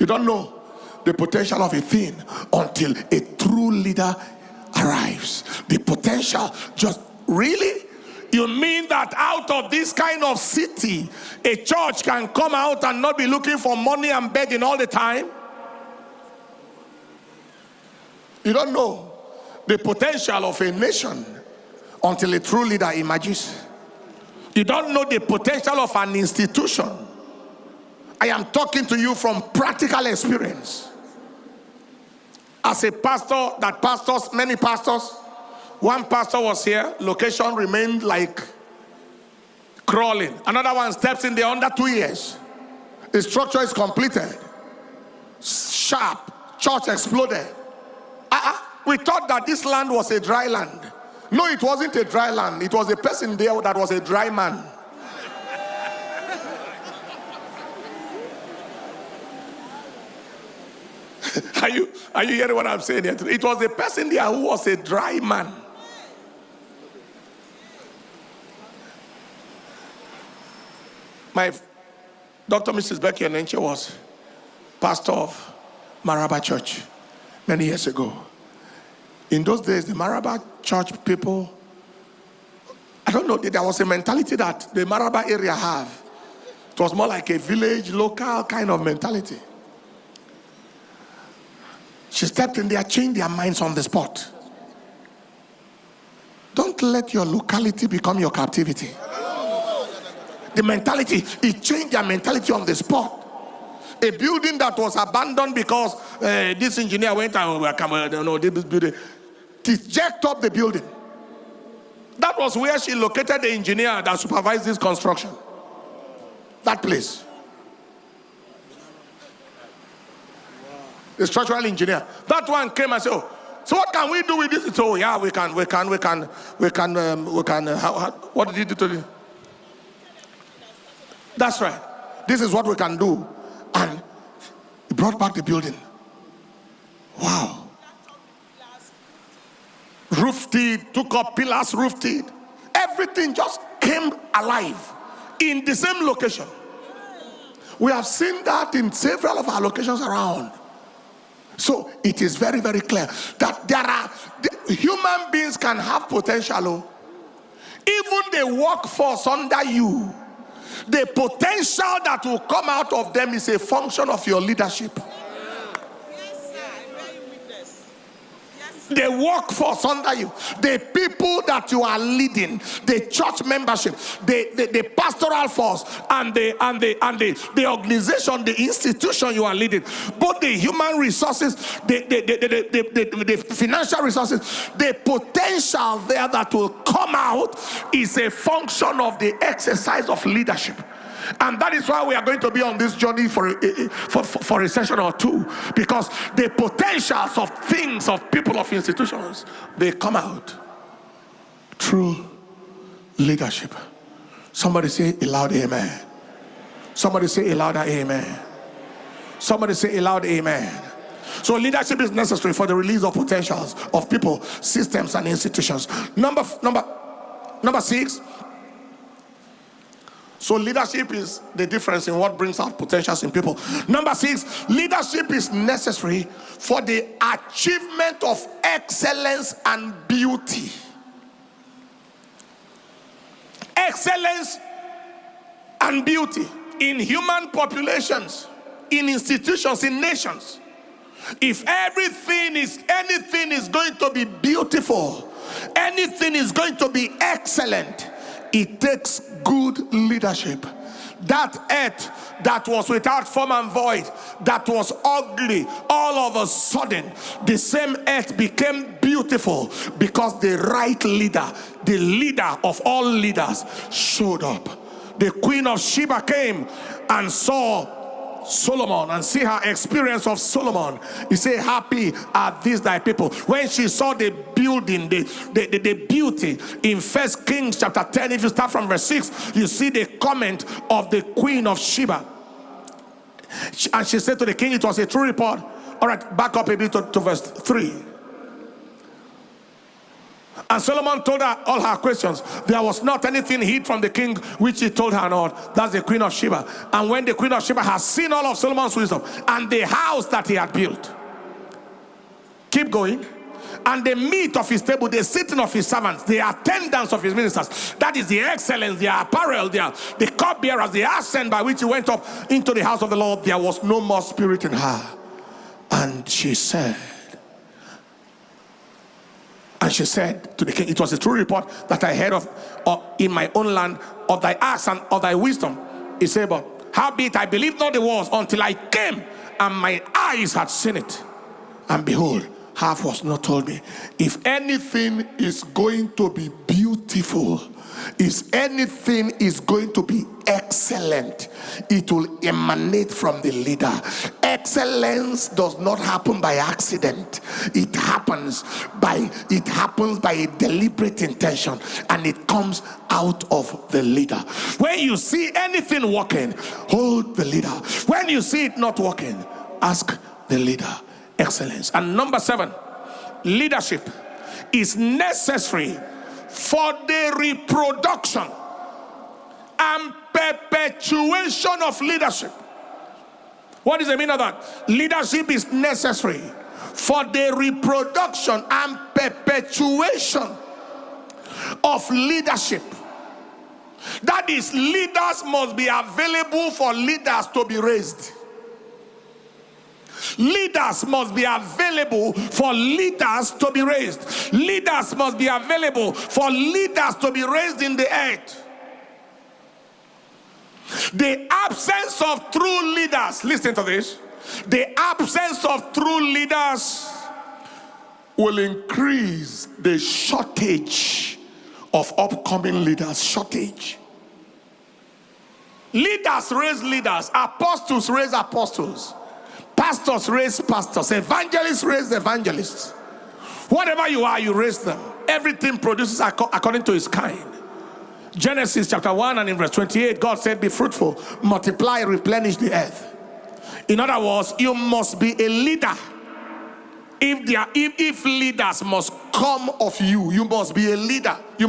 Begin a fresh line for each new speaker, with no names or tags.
You don't know the potential of a thing until a true leader arrives. The potential just really. You mean that out of this kind of city, a church can come out and not be looking for money and begging all the time? You don't know the potential of a nation until a true leader emerges. You don't know the potential of an institution. I am talking to you from practical experience. As a pastor that pastors, many pastors, one pastor was here, location remained like crawling. Another one steps in there under 2 years. The structure is completed. Sharp. Church exploded. We thought that this land was a dry land. No, it wasn't a dry land. It was a person there that was a dry man. Are you hearing what I'm saying here today? It was a person there who was a dry man. My Dr. Mrs. Paul Enenche was pastor of Maraba Church many years ago. In those days, the Maraba Church people, I don't know, there was a mentality that the Maraba area have. It was more like a village, local kind of mentality. She stepped in there, changed their minds on the spot. Don't let your locality become your captivity. The mentality, it changed their mentality on the spot. A building that was abandoned because this engineer went and to jacked up the building. That was where she located the engineer that supervised this construction. That place. The structural engineer. That one came and said, "Oh, so what can we do with this?" So yeah, we can. What did he do to you? That's right. This is what we can do. And he brought back the building. Wow. Roofed it, took up pillars, roofed it. Everything just came alive in the same location. We have seen that in several of our locations around. So it is very, very clear that human beings can have potential. Even the workforce under you, the potential that will come out of them is a function of your leadership. The workforce under you, the people that you are leading, the church membership, the pastoral force, and the organization, the institution you are leading, both the human resources, the financial resources, the potential there that will come out is a function of the exercise of leadership. And that is why we are going to be on this journey for a session or two, because the potentials of things, of people, of institutions, they come out through leadership. Somebody say a loud amen. Somebody say a louder amen. Somebody say a loud amen. So leadership is necessary for the release of potentials of people, systems, and institutions. Number 6. So leadership is the difference in what brings out potentials in people. Number 6, leadership is necessary for the achievement of excellence and beauty. Excellence and beauty in human populations, in institutions, in nations. If anything is going to be beautiful, anything is going to be excellent, it takes good leadership. That earth that was without form and void, that was ugly, all of a sudden the same earth became beautiful because the right leader, the leader of all leaders, showed up. The Queen of Sheba came and saw Solomon and see her experience of Solomon. He said, "Happy are these thy people." When she saw the building, the beauty in 1 Kings chapter 10, if you start from verse 6, you see the comment of the Queen of Sheba. And she said to the king, it was a true report. All right, back up a bit to verse 3. And Solomon told her all her questions. There was not anything hid from the king which he told her not. That's the Queen of Sheba. And when the Queen of Sheba has seen all of Solomon's wisdom and the house that he had built, keep going, and the meat of his table, the sitting of his servants, the attendance of his ministers, that is the excellence, their apparel, the cupbearers, the ascent by which he went up into the house of the Lord, there was no more spirit in her. And she said to the king, it was a true report that I heard of in my own land of thy acts and of thy wisdom. He said, but howbeit I believed not the words until I came and my eyes had seen it. And behold, half was not told me. If anything is going to be beautiful, if anything is going to be excellent, it will emanate from the leader. Excellence does not happen by accident. It happens by a deliberate intention, and it comes out of the leader. When you see anything working, hold the leader. When you see it not working, ask the leader. Excellence. And number 7, leadership is necessary for the reproduction and perpetuation of leadership. What is the meaning of that? Leadership is necessary for the reproduction and perpetuation of leadership. That is, leaders must be available for leaders to be raised. Leaders must be available for leaders to be raised. Leaders must be available for leaders to be raised in the earth. The absence of true leaders, listen to this, the absence of true leaders will increase the shortage of upcoming leaders. Shortage. Leaders raise leaders. Apostles raise apostles. Pastors raise pastors. Evangelists raise evangelists. Whatever you are, you raise them. Everything produces according to its kind. Genesis chapter 1 and in verse 28, God said, be fruitful, multiply, replenish the earth. In other words, you must be a leader. If leaders must come of you, you must be a leader. You must